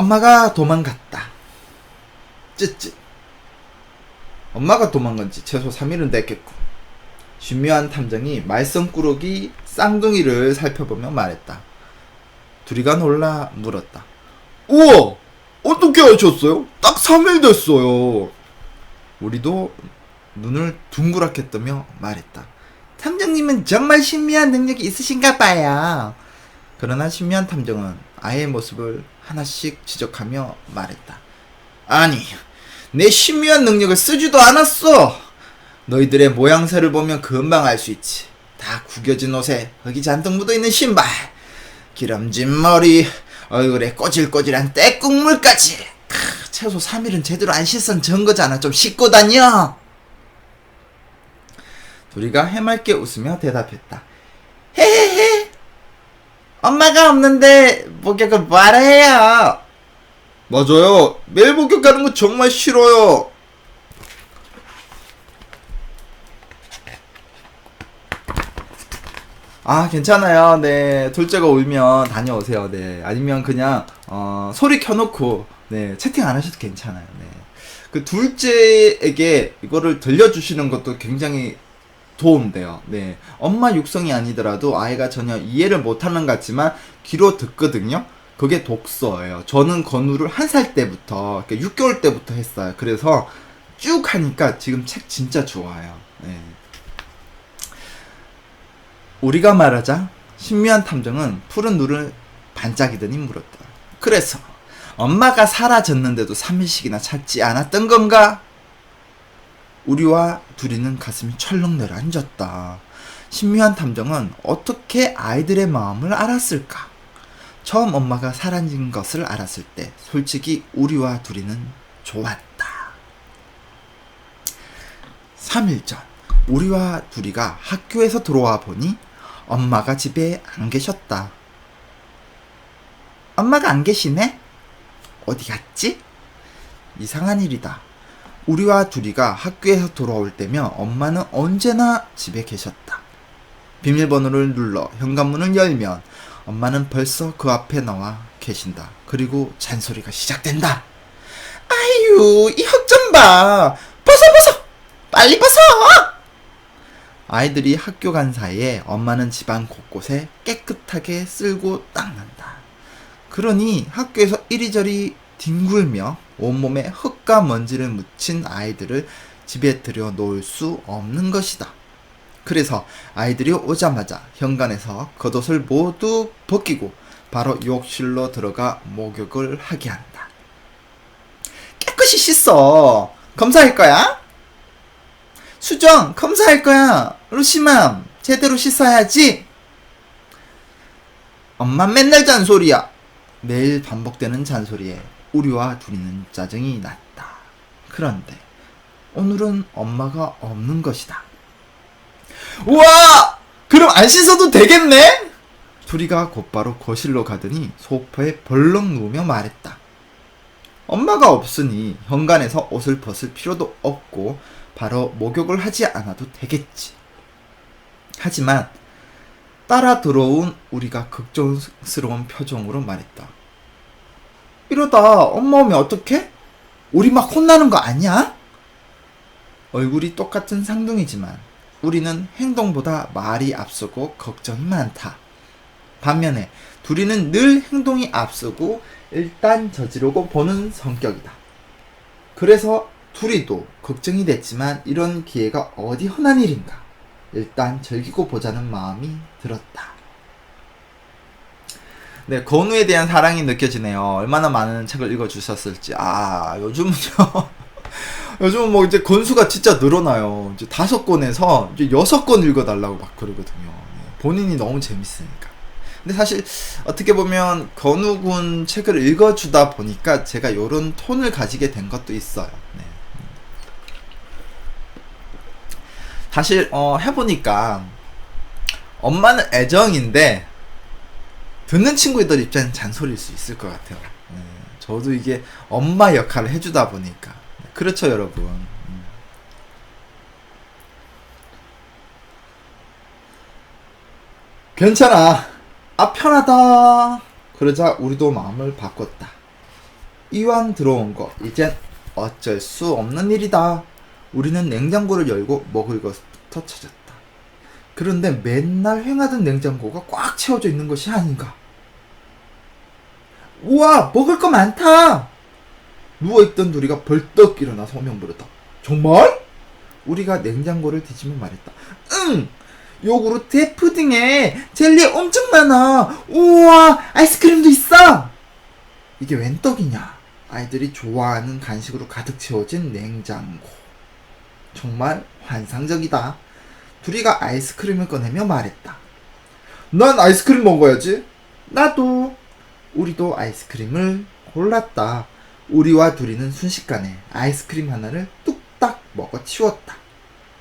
엄마가 도망갔다. 쯧쯧. 엄마가 도망간 지 최소 3일은 됐겠고. 신묘한 탐정이 말썽꾸러기 쌍둥이를 살펴보며 말했다. 둘이가 놀라 물었다. 우와! 어떻게 하셨어요? 딱 3일 됐어요. 우리도 눈을 둥그랗게 뜨며 말했다. 탐정님은 정말 신비한 능력이 있으신가 봐요. 그러나 신비한 탐정은 아이의 모습을 하나씩 지적하며 말했다. 아니, 내 신비한 능력을 쓰지도 않았어. 너희들의 모양새를 보면 금방 알 수 있지. 다 구겨진 옷에 흙이 잔뜩 묻어있는 신발, 기름진 머리, 얼굴에 꼬질꼬질한 때국물까지. 최소 3일은 제대로 안 씻은 증거잖아. 좀 씻고 다녀. 둘이가 해맑게 웃으며 대답했다. 헤헤헤. 엄마가 없는데 목욕을 뭐하러 해요? 맞아요. 매일 목욕하는 거 정말 싫어요. 아, 괜찮아요. 네, 둘째가 울면 다녀오세요. 네, 아니면 그냥 소리 켜놓고 네, 채팅 안 하셔도 괜찮아요. 네, 그 둘째에게 이거를 들려주시는 것도 굉장히 도움돼요. 네, 엄마 육성이 아니더라도 아이가 전혀 이해를 못하는 것 같지만 귀로 듣거든요. 그게 독서예요. 저는 건우를 1살 때부터, 그러니까 6개월 때부터 했어요. 그래서 쭉 하니까 지금 책 진짜 좋아요. 네. 우리가 말하자 신묘한 탐정은 푸른 눈을 반짝이더니 물었다. 그래서 엄마가 사라졌는데도 3일씩이나 찾지 않았던 건가? 우리와 둘이는 가슴이 철렁 내려앉았다. 신묘한 탐정은 어떻게 아이들의 마음을 알았을까? 처음 엄마가 사라진 것을 알았을 때 솔직히 우리와 둘이는 좋았다. 3일 전 우리와 둘이가 학교에서 들어와 보니 엄마가 집에 안 계셨다. 엄마가 안 계시네? 어디 갔지? 이상한 일이다. 우리와 둘이가 학교에서 돌아올 때면 엄마는 언제나 집에 계셨다. 비밀번호를 눌러 현관문을 열면 엄마는 벌써 그 앞에 나와 계신다. 그리고 잔소리가 시작된다. 아유, 이 흙 좀 봐. 벗어! 빨리 벗어! 아이들이 학교 간 사이에 엄마는 집안 곳곳에 깨끗하게 쓸고 닦는다. 그러니 학교에서 이리저리 뒹굴며 온몸에 흙과 먼지를 묻힌 아이들을 집에 들여놓을 수 없는 것이다. 그래서 아이들이 오자마자 현관에서 겉옷을 모두 벗기고 바로 욕실로 들어가 목욕을 하게 한다. 깨끗이 씻어. 검사할 거야? 수정, 검사할 거야. 루시맘, 제대로 씻어야지. 엄마 맨날 잔소리야. 매일 반복되는 잔소리에 우리와 둘이는 짜증이 났다. 그런데 오늘은 엄마가 없는 것이다. 우와! 그럼 안 씻어도 되겠네? 둘이가 곧바로 거실로 가더니 소파에 벌렁 누우며 말했다. 엄마가 없으니 현관에서 옷을 벗을 필요도 없고 바로 목욕을 하지 않아도 되겠지. 하지만 따라 들어온 우리가 걱정스러운 표정으로 말했다. 이러다 엄마 오면 어떡해? 우리 막 혼나는 거 아니야? 얼굴이 똑같은 쌍둥이지만 우리는 행동보다 말이 앞서고 걱정이 많다. 반면에 둘이는 늘 행동이 앞서고 일단 저지르고 보는 성격이다. 그래서 둘이도 걱정이 됐지만 이런 기회가 어디 흔한 일인가. 일단 즐기고 보자는 마음이 들었다. 네, 건우에 대한 사랑이 느껴지네요. 얼마나 많은 책을 읽어주셨을지. 요즘은요. 요즘은 뭐 이제 권수가 진짜 늘어나요. 이제 5권에서 이제 6권 읽어달라고 막 그러거든요. 본인이 너무 재밌으니까. 근데 사실 어떻게 보면 건우군 책을 읽어주다 보니까 제가 요런 톤을 가지게 된 것도 있어요. 네. 사실 해보니까 엄마는 애정인데 듣는 친구들 입장엔 잔소리일 수 있을 것 같아요. 네. 저도 이게 엄마 역할을 해주다 보니까. 그렇죠, 여러분. 괜찮아. 편하다. 그러자 우리도 마음을 바꿨다. 이왕 들어온 거 이젠 어쩔 수 없는 일이다. 우리는 냉장고를 열고 먹을 것부터 찾았다. 그런데 맨날 행하던 냉장고가 꽉 채워져 있는 것이 아닌가. 우와, 먹을 거 많다. 누워있던 둘이가 벌떡 일어나 소명 부르다. 정말? 우리가 냉장고를 뒤지며 말했다. 응! 요구르트에 푸딩에 젤리 엄청 많아. 우와, 아이스크림도 있어. 이게 웬 떡이냐. 아이들이 좋아하는 간식으로 가득 채워진 냉장고. 정말 환상적이다. 둘이가 아이스크림을 꺼내며 말했다. 난 아이스크림 먹어야지. 나도. 우리도 아이스크림을 골랐다. 우리와 둘이는 순식간에 아이스크림 하나를 뚝딱 먹어 치웠다.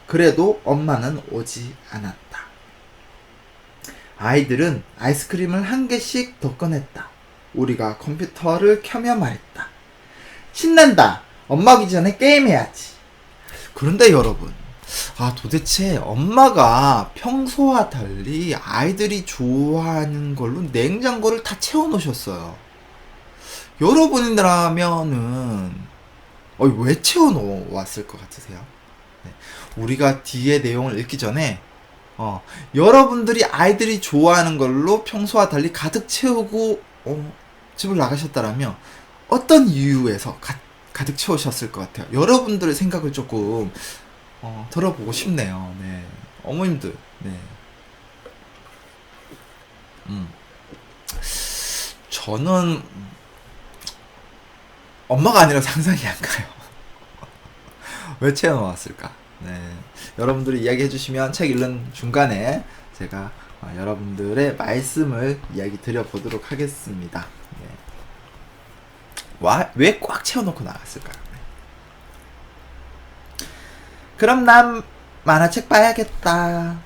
그래도 엄마는 오지 않았다. 아이들은 아이스크림을 한 개씩 더 꺼냈다. 우리가 컴퓨터를 켜며 말했다. 신난다. 엄마 오기 전에 게임해야지. 그런데 여러분, 도대체 엄마가 평소와 달리 아이들이 좋아하는 걸로 냉장고를 다 채워놓으셨어요. 여러분이라면은 왜 채워놓았을 것 같으세요? 네. 우리가 뒤에 내용을 읽기 전에 여러분들이 아이들이 좋아하는 걸로 평소와 달리 가득 채우고 집을 나가셨다라면 어떤 이유에서 가득 채우셨을 것 같아요? 여러분들의 생각을 조금 들어보고 싶네요. 네. 어머님들, 네. 저는 엄마가 아니라 상상이 안 가요. 왜 채워놓았을까? 네. 여러분들이 이야기해 주시면 책 읽는 중간에 제가 여러분들의 말씀을 이야기 드려보도록 하겠습니다. 네. 왜 꽉 채워놓고 나갔을까요? 네. 그럼 난 만화책 봐야겠다.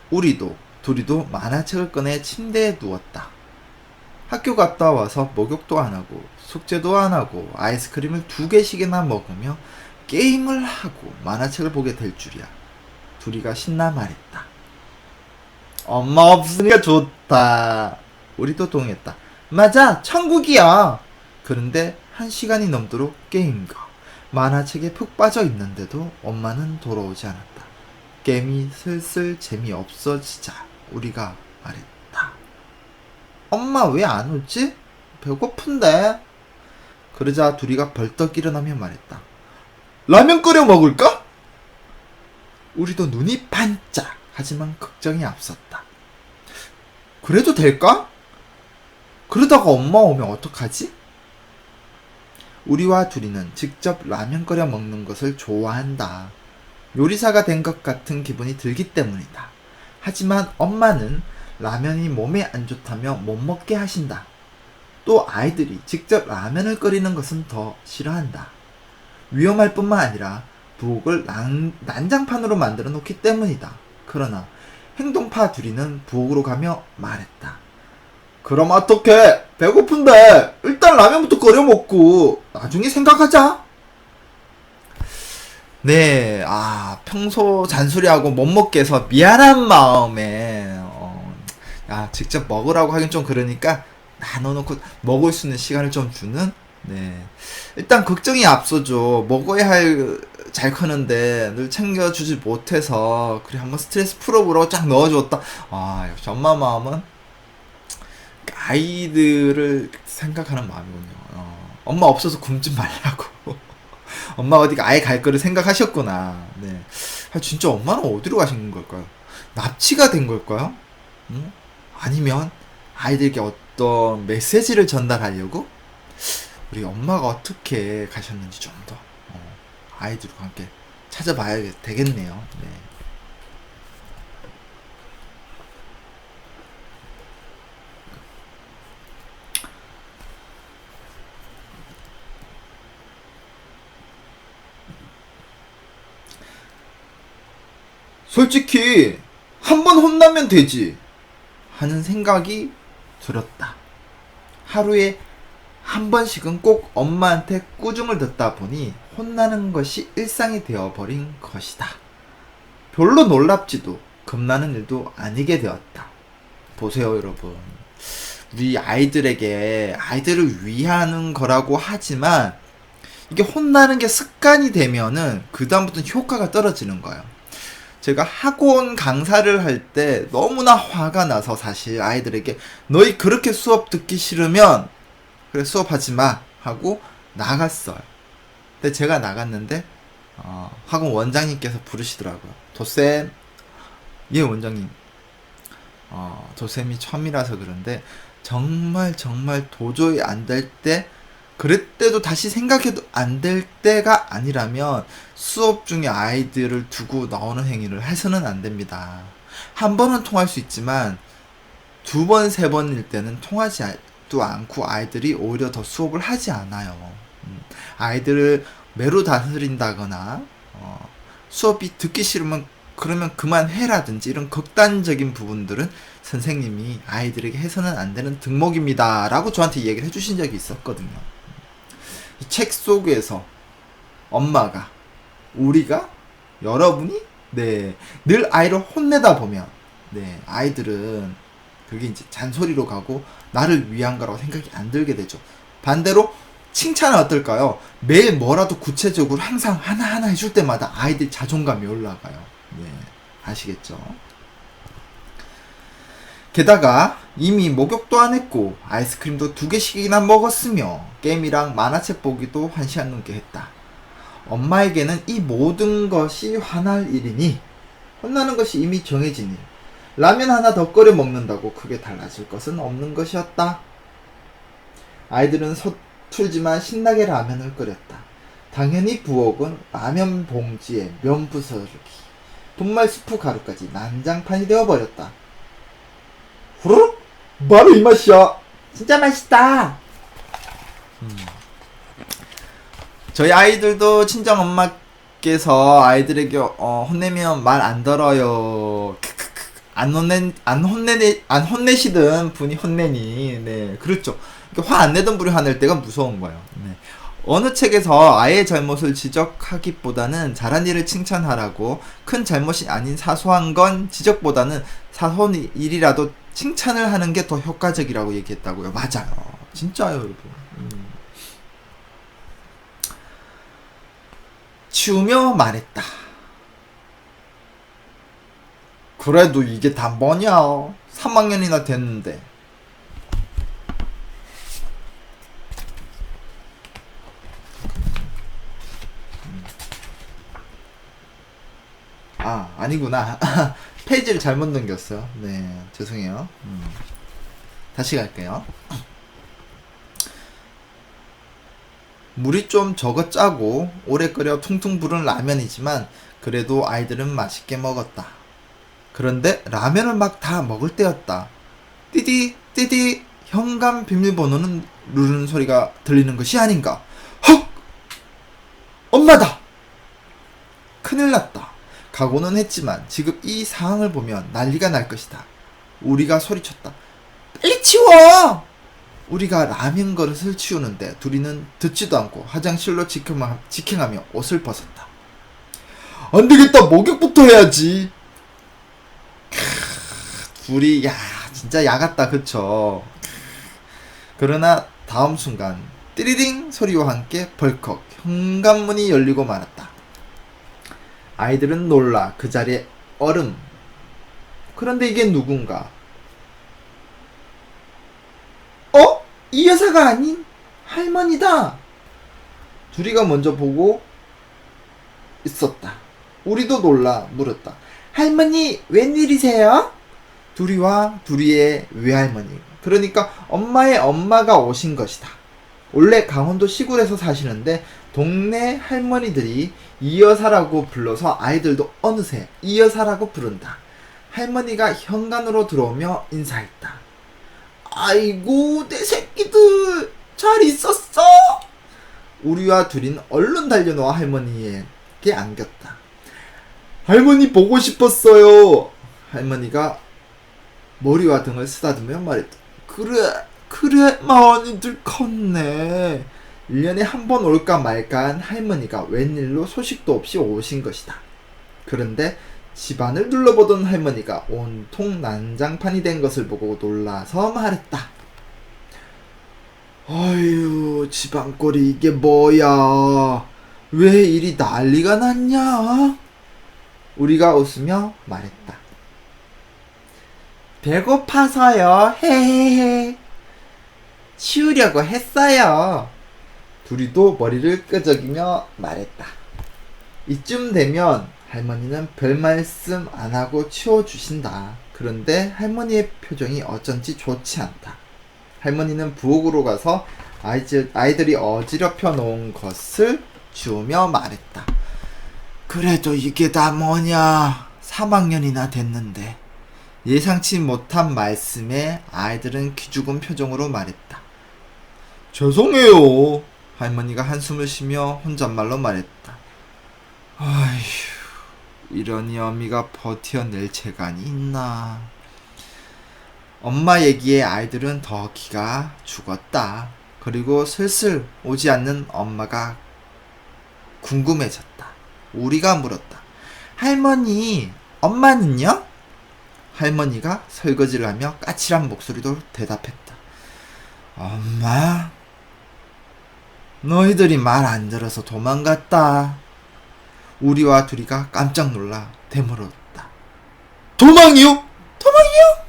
둘이도 만화책을 꺼내 침대에 누웠다. 학교 갔다 와서 목욕도 안 하고 숙제도 안 하고 아이스크림을 2개씩이나 먹으며 게임을 하고 만화책을 보게 될 줄이야. 둘이가 신나 말했다. 엄마 없으니까 좋다. 우리도 동의했다. 맞아, 천국이야. 그런데 1시간이 넘도록 게임과 만화책에 푹 빠져 있는데도 엄마는 돌아오지 않았다. 게임이 슬슬 재미없어지자 우리가 말했다. 엄마 왜 안 오지? 배고픈데. 그러자 둘이가 벌떡 일어나며 말했다. 라면 끓여 먹을까? 우리도 눈이 반짝. 하지만 걱정이 앞섰다. 그래도 될까? 그러다가 엄마 오면 어떡하지? 우리와 둘이는 직접 라면 끓여 먹는 것을 좋아한다. 요리사가 된 것 같은 기분이 들기 때문이다. 하지만 엄마는 라면이 몸에 안 좋다며 못 먹게 하신다. 또 아이들이 직접 라면을 끓이는 것은 더 싫어한다. 위험할 뿐만 아니라 부엌을 난장판으로 만들어 놓기 때문이다. 그러나 행동파 둘이는 부엌으로 가며 말했다. 그럼 어떡해? 배고픈데 일단 라면부터 끓여 먹고 나중에 생각하자. 네, 평소 잔소리하고 못 먹게 해서 미안한 마음에 직접 먹으라고 하긴 좀 그러니까 나눠놓고 먹을 수 있는 시간을 좀 주는. 네, 일단 걱정이 앞서죠. 먹어야 할 잘 크는데 늘 챙겨주지 못해서 그래 한번 스트레스 풀어보라고 쫙 넣어줬다. 역시 엄마 마음은 아이들을 생각하는 마음이군요. 엄마 없어서 굶지 말라고. 엄마 어디 아예 갈 거를 생각하셨구나. 네, 진짜 엄마는 어디로 가신 걸까요? 납치가 된 걸까요? 아니면 아이들에게 어떤 메시지를 전달하려고? 우리 엄마가 어떻게 가셨는지 좀 더 아이들과 함께 찾아봐야 되겠네요. 네. 솔직히 한 번 혼나면 되지 하는 생각이 들었다. 하루에 한 번씩은 꼭 엄마한테 꾸중을 듣다 보니 혼나는 것이 일상이 되어버린 것이다. 별로 놀랍지도 겁나는 일도 아니게 되었다. 보세요, 여러분. 우리 아이들을 위하는 거라고 하지만 이게 혼나는 게 습관이 되면은 그다음부터는 효과가 떨어지는 거예요. 제가 학원 강사를 할 때 너무나 화가 나서 사실 아이들에게 너희 그렇게 수업 듣기 싫으면 그래 수업하지 마 하고 나갔어요. 근데 제가 나갔는데 학원 원장님께서 부르시더라고요. 도쌤, 예 원장님, 도쌤이 처음이라서 그런데 정말 도저히 안 될 때, 그랬대도 다시 생각해도 안 될 때가 아니라면 수업 중에 아이들을 두고 나오는 행위를 해서는 안 됩니다. 한 번은 통할 수 있지만 두 번, 세 번일 때는 통하지도 않고 아이들이 오히려 더 수업을 하지 않아요. 아이들을 매로 다스린다거나 수업이 듣기 싫으면 그러면 그만해라든지 이런 극단적인 부분들은 선생님이 아이들에게 해서는 안 되는 덕목입니다 라고 저한테 얘기를 해주신 적이 있었거든요. 이 책 속에서 엄마가, 우리가, 여러분이 늘 아이를 혼내다 보면 아이들은 그게 이제 잔소리로 가고 나를 위한 거라고 생각이 안 들게 되죠. 반대로 칭찬은 어떨까요? 매일 뭐라도 구체적으로 항상 하나하나 해줄 때마다 아이들 자존감이 올라가요. 아시겠죠? 게다가 이미 목욕도 안 했고 아이스크림도 2개씩이나 먹었으며 게임이랑 만화책 보기도 1시간 넘게 했다. 엄마에게는 이 모든 것이 화날 일이니 혼나는 것이 이미 정해진 일. 라면 하나 더 끓여 먹는다고 크게 달라질 것은 없는 것이었다. 아이들은 서툴지만 신나게 라면을 끓였다. 당연히 부엌은 라면 봉지에 면 부스러기, 분말 스프 가루까지 난장판이 되어버렸다. 후루룩! 바로 이 맛이야! 진짜 맛있다! 저희 아이들도 친정 엄마께서 아이들에게 혼내면 말 안 들어요. 안 혼내시던 분이 혼내니. 그렇죠. 화 안 내던 분이 화낼 때가 무서운 거예요. 어느 책에서 아이의 잘못을 지적하기보다는 잘한 일을 칭찬하라고, 큰 잘못이 아닌 사소한 건 지적보다는 사소한 일이라도 칭찬을 하는 게 더 효과적이라고 얘기했다고요. 맞아요. 진짜요, 여러분. 치우며 말했다. 그래도 이게 다 뭐냐? 3학년이나 됐는데. 아니구나. 페이지를 잘못 넘겼어요. 죄송해요. 다시 갈게요. 물이 좀 적어 짜고 오래 끓여 퉁퉁 부른 라면이지만 그래도 아이들은 맛있게 먹었다. 그런데 라면을 막 다 먹을 때였다. 띠디 현관 비밀번호는 누르는 소리가 들리는 것이 아닌가. 헉! 엄마다! 큰일 났다. 각오는 했지만 지금 이 상황을 보면 난리가 날 것이다. 우리가 소리쳤다. 빨리 치워! 우리가 라면 그릇을 치우는데 둘이는 듣지도 않고 화장실로 직행하며 옷을 벗었다. 안되겠다, 목욕부터 해야지. 둘이 진짜 야같다, 그쵸? 그러나 다음 순간 띠리딩 소리와 함께 벌컥 현관문이 열리고 말았다. 아이들은 놀라 그 자리에 얼음. 그런데 이게 누군가? 이 여자가 아닌 할머니다. 둘이가 먼저 보고 있었다. 우리도 놀라 물었다. 할머니, 웬일이세요? 둘이와 둘이의 외할머니, 그러니까 엄마의 엄마가 오신 것이다. 원래 강원도 시골에서 사시는데 동네 할머니들이 이 여사라고 불러서 아이들도 어느새 이 여사라고 부른다. 할머니가 현관으로 들어오며 인사했다. 아이고, 내 새끼들 잘 있었어? 우리와 둘인 얼른 달려나와 할머니에게 안겼다. 할머니 보고 싶었어요. 할머니가 머리와 등을 쓰다듬으며 말했다. 그래 많이들 컸네. 1년에 한 번 올까 말까한 할머니가 웬일로 소식도 없이 오신 것이다. 그런데 집안을 둘러보던 할머니가 온통 난장판이 된 것을 보고 놀라서 말했다. 아유, 집안꼴이 이게 뭐야? 왜 이리 난리가 났냐? 우리가 웃으며 말했다. 배고파서요. 헤헤헤. 치우려고 했어요. 둘이도 머리를 끄적이며 말했다. 이쯤 되면 할머니는 별 말씀 안 하고 치워주신다. 그런데 할머니의 표정이 어쩐지 좋지 않다. 할머니는 부엌으로 가서 아이들이 어지럽혀 놓은 것을 주우며 말했다. 그래도 이게 다 뭐냐. 3학년이나 됐는데. 예상치 못한 말씀에 아이들은 기죽은 표정으로 말했다. 죄송해요. 할머니가 한숨을 쉬며 혼잣말로 말했다. 아휴, 이러니 어미가 버텨낼 재간이 있나. 엄마 얘기에 아이들은 더 기가 죽었다. 그리고 슬슬 오지 않는 엄마가 궁금해졌다. 우리가 물었다. 할머니, 엄마는요? 할머니가 설거지를 하며 까칠한 목소리로 대답했다. 엄마? 너희들이 말 안 들어서 도망갔다. 우리와 둘이가 깜짝 놀라 되물었다. 도망이요? 도망이요?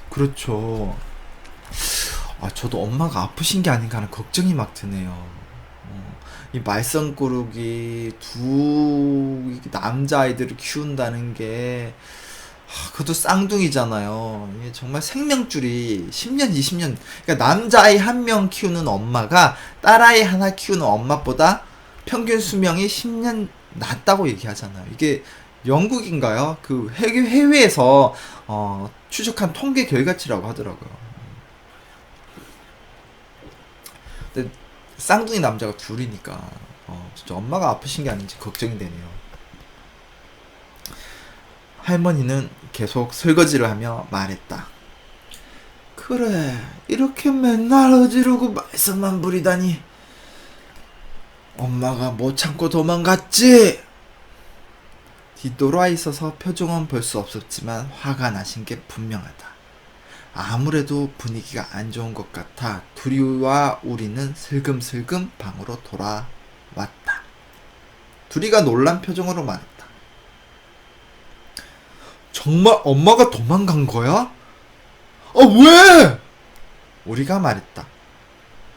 그렇죠. 저도 엄마가 아프신 게 아닌가 하는 걱정이 막 드네요. 이 말썽꾸러기 두 남자아이들을 키운다는 게 그것도 쌍둥이잖아요. 이게 정말 생명줄이 10년, 20년. 그러니까 남자아이 한 명 키우는 엄마가 딸아이 하나 키우는 엄마보다 평균 수명이 10년 낮다고 얘기하잖아요. 이게 영국인가요? 그 해외에서 추적한 통계 결과치라고 하더라고요. 근데 쌍둥이 남자가 둘이니까 진짜 엄마가 아프신 게 아닌지 걱정이 되네요. 할머니는 계속 설거지를 하며 말했다. 그래, 이렇게 맨날 어지르고 말썽만 부리다니 엄마가 못 참고 도망갔지. 뒤돌아 있어서 표정은 볼 수 없었지만 화가 나신 게 분명하다. 아무래도 분위기가 안 좋은 것 같아 둘이와 우리는 슬금슬금 방으로 돌아왔다. 둘이가 놀란 표정으로 말했다. 정말 엄마가 도망간 거야? 왜? 우리가 말했다.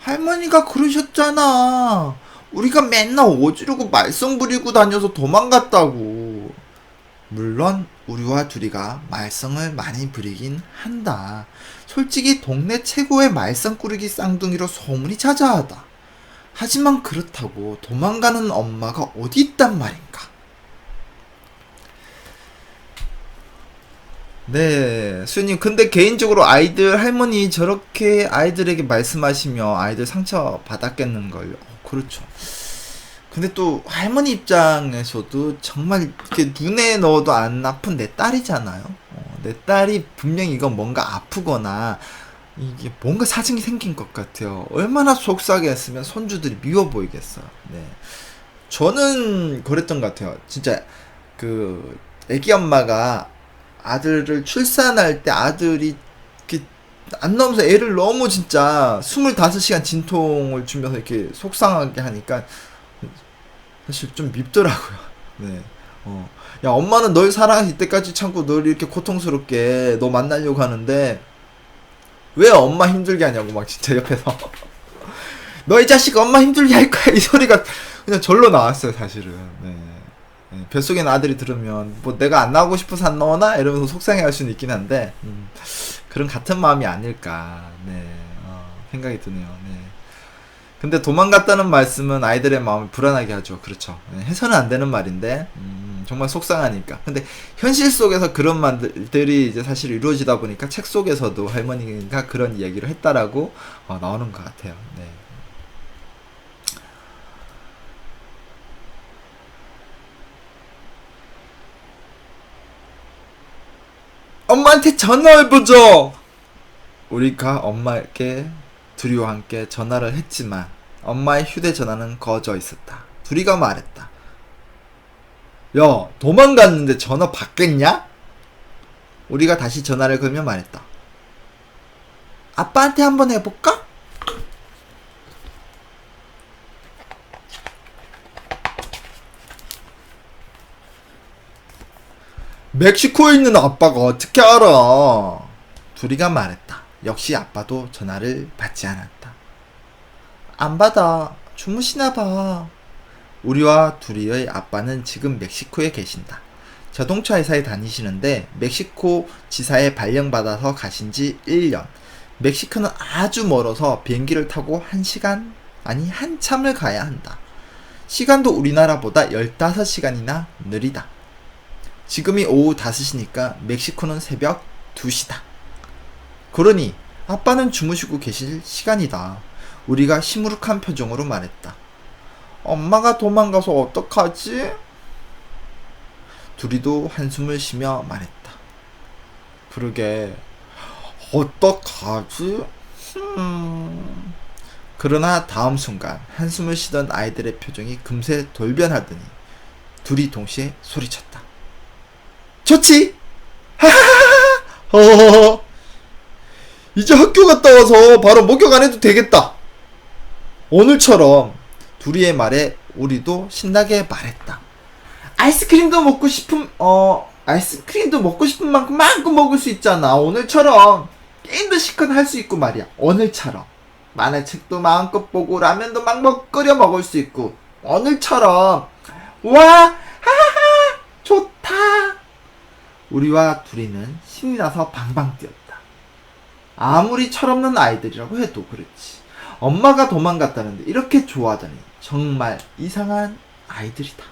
할머니가 그러셨잖아. 우리가 맨날 오지르고 말썽 부리고 다녀서 도망갔다고. 물론 우리와 둘이가 말썽을 많이 부리긴 한다. 솔직히 동네 최고의 말썽꾸러기 쌍둥이로 소문이 자자하다. 하지만 그렇다고 도망가는 엄마가 어디 있단 말인가. 네, 수님. 근데 개인적으로 아이들 할머니 저렇게 아이들에게 말씀하시며 아이들 상처 받았겠는걸요. 그렇죠. 근데 또 할머니 입장에서도 정말 이렇게 눈에 넣어도 안 아픈 내 딸이잖아요. 내 딸이 분명히 이건 뭔가 아프거나 이게 뭔가 사정이 생긴 것 같아요. 얼마나 속상했으면 손주들이 미워 보이겠어요. 네, 저는 그랬던 것 같아요. 진짜 그 애기 엄마가 아들을 출산할 때 아들이 이렇게 안 나오면서 애를 너무 진짜 25시간 진통을 주면서 이렇게 속상하게 하니까 사실 좀 밉더라고요. 네. 야, 엄마는 널 사랑해서 이때까지 참고 널 이렇게 고통스럽게 너 만나려고 하는데 왜 엄마 힘들게 하냐고 막 진짜 옆에서 너 이 자식 엄마 힘들게 할 거야 이 소리가 그냥 절로 나왔어요 사실은. 네. 네, 뱃속에 아들이 들으면 뭐 내가 안 나오고 싶어서 안 나오나 이러면서 속상해할 수는 있긴 한데 그런 같은 마음이 아닐까. 네, 생각이 드네요. 네. 근데 도망갔다는 말씀은 아이들의 마음을 불안하게 하죠. 그렇죠. 네, 해서는 안 되는 말인데 정말 속상하니까. 근데 현실 속에서 그런 말들이 이제 사실 이루어지다 보니까 책 속에서도 할머니가 그런 이야기를 했다라고 나오는 것 같아요. 네. 엄마한테 전화해보죠. 우리가 엄마에게 둘이와 함께 전화를 했지만 엄마의 휴대전화는 꺼져 있었다. 둘이가 말했다. 야, 도망갔는데 전화 받겠냐? 우리가 다시 전화를 걸며 말했다. 아빠한테 한번 해볼까? 멕시코에 있는 아빠가 어떻게 알아? 둘이가 말했다. 역시 아빠도 전화를 받지 않았다. 안 받아. 주무시나 봐. 우리와 둘이의 아빠는 지금 멕시코에 계신다. 자동차 회사에 다니시는데 멕시코 지사에 발령받아서 가신 지 1년. 멕시코는 아주 멀어서 비행기를 타고 1시간? 아니 한참을 가야 한다. 시간도 우리나라보다 15시간이나 느리다. 지금이 오후 5시니까 멕시코는 새벽 2시다. 그러니 아빠는 주무시고 계실 시간이다. 우리가 시무룩한 표정으로 말했다. 엄마가 도망가서 어떡하지? 둘이도 한숨을 쉬며 말했다. 그러게 어떡하지? 그러나 다음 순간 한숨을 쉬던 아이들의 표정이 금세 돌변하더니 둘이 동시에 소리쳤다. 좋지? 하하하하. 이제 학교 갔다 와서 바로 목욕 안 해도 되겠다. 오늘처럼 둘이의 말에 우리도 신나게 말했다. 아이스크림도 먹고 싶은 만큼 마음껏 먹을 수 있잖아. 오늘처럼 게임도 실컷 할 수 있고 말이야. 오늘처럼 만화책도 마음껏 보고 라면도 막 끓여 먹을 수 있고 오늘처럼 와 하하하 좋다. 우리와 둘이는 신이 나서 방방 뛰었다. 아무리 철없는 아이들이라고 해도 그렇지. 엄마가 도망갔다는데 이렇게 좋아하다니 정말 이상한 아이들이다.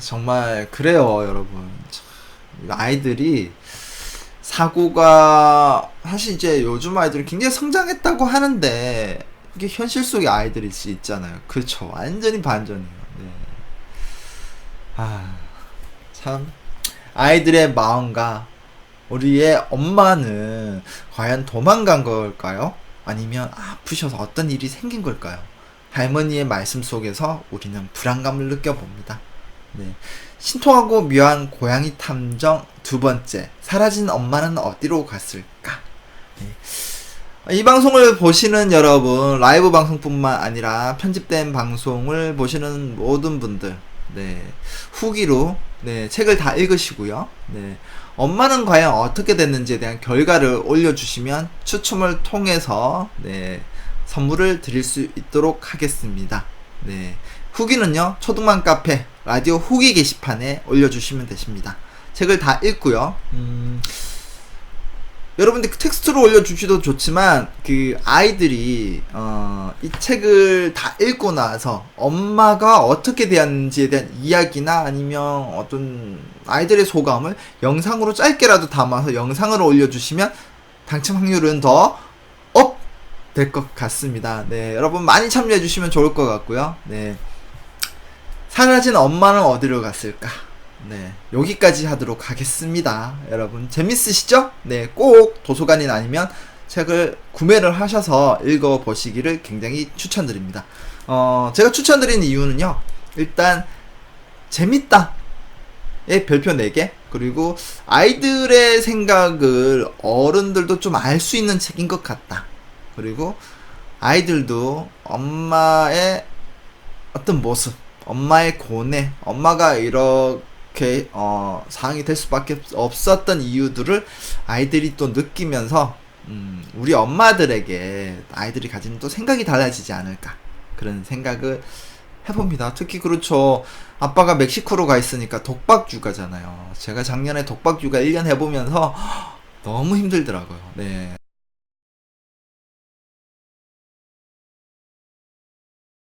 정말 그래요, 여러분. 아이들이 사고가 사실 이제 요즘 아이들은 굉장히 성장했다고 하는데 이게 현실 속의 아이들일 수 있잖아요. 그렇죠. 완전히 반전이에요. 네. 참 아이들의 마음과 우리의 엄마는 과연 도망간 걸까요? 아니면 아프셔서 어떤 일이 생긴 걸까요? 할머니의 말씀 속에서 우리는 불안감을 느껴봅니다. 네. 신통하고 묘한 고양이 탐정 2번째, 사라진 엄마는 어디로 갔을까? 네. 이 방송을 보시는 여러분, 라이브 방송뿐만 아니라 편집된 방송을 보시는 모든 분들, 네, 후기로 네, 책을 다 읽으시고요. 네, 엄마는 과연 어떻게 됐는지에 대한 결과를 올려주시면 추첨을 통해서 네, 선물을 드릴 수 있도록 하겠습니다. 네, 후기는요 초등만 카페 라디오 후기 게시판에 올려주시면 되십니다. 책을 다 읽고요. 여러분들 텍스트로 올려주셔도 좋지만 그 아이들이 이 책을 다 읽고 나서 엄마가 어떻게 대했는지에 대한 이야기나 아니면 어떤 아이들의 소감을 영상으로 짧게라도 담아서 영상을 올려주시면 당첨 확률은 더 업 될 것 같습니다. 네, 여러분 많이 참여해 주시면 좋을 것 같고요. 네, 사라진 엄마는 어디로 갔을까? 네, 여기까지 하도록 하겠습니다. 여러분 재밌으시죠? 네, 꼭 도서관이나 아니면 책을 구매를 하셔서 읽어보시기를 굉장히 추천드립니다. 제가 추천드리는 이유는요, 일단 재밌다 의 별표 4개, 그리고 아이들의 생각을 어른들도 좀 알 수 있는 책인 것 같다. 그리고 아이들도 엄마의 어떤 모습, 엄마의 고뇌, 엄마가 이렇게 상황이 될 수밖에 없었던 이유들을 아이들이 또 느끼면서 우리 엄마들에게 아이들이 가지는 또 생각이 달라지지 않을까, 그런 생각을 해봅니다. 특히 그렇죠, 아빠가 멕시코로 가 있으니까 독박육아잖아요. 제가 작년에 독박육아 1년 해보면서 너무 힘들더라고요. 네.